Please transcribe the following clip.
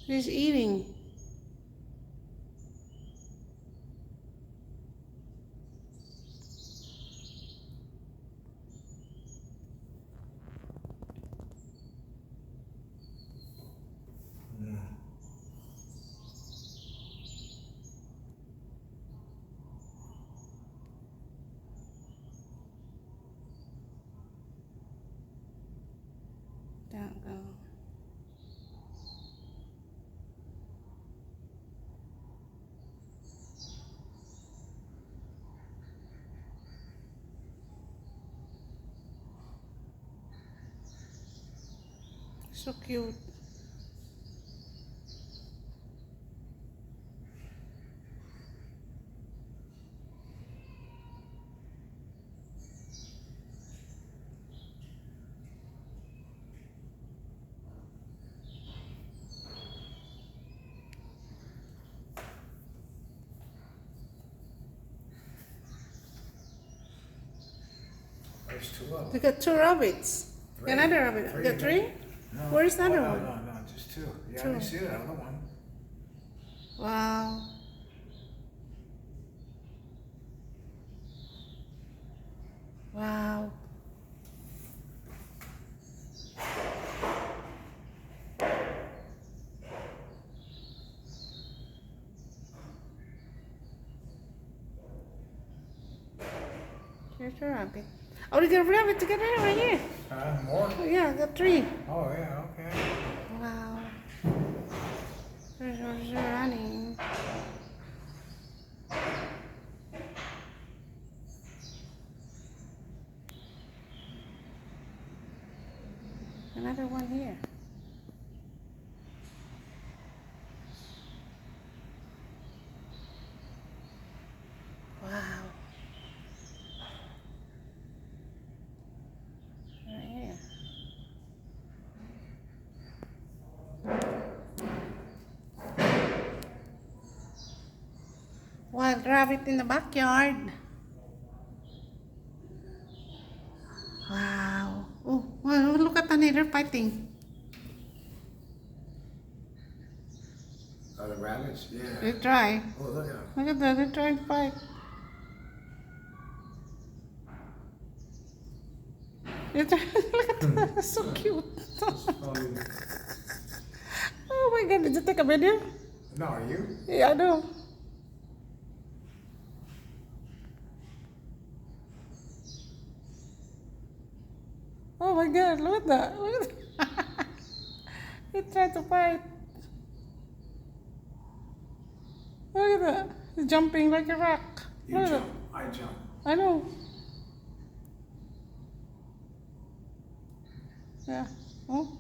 He's eating. Don't go. So cute. There's two of We them. got two rabbits. Three. Another rabbit. Three, You got three? No. Where's the other no, one? No, just two. Yeah, Two. I see the other one. Wow. Wow. Here's a rabbit. Oh, we got a rabbit together right here. More? Oh, yeah, got three. Oh, yeah, okay. Wow. There's running. Another one here. Wow. Right here. Wild rabbit in the backyard. Wow. Oh, well, look at the they're fighting. Oh, the rabbits? Yeah. They try. Oh, look at them. Look at that, they're trying to fight. Look at that, that's so cute. Oh my god, did you take a video? No, are you? Yeah, I know. Oh my god, look at that. Look at that. He tried to fight. Look at that. He's jumping like a rock. You Look at jump. that. I jump. I know. Yeah. Oh.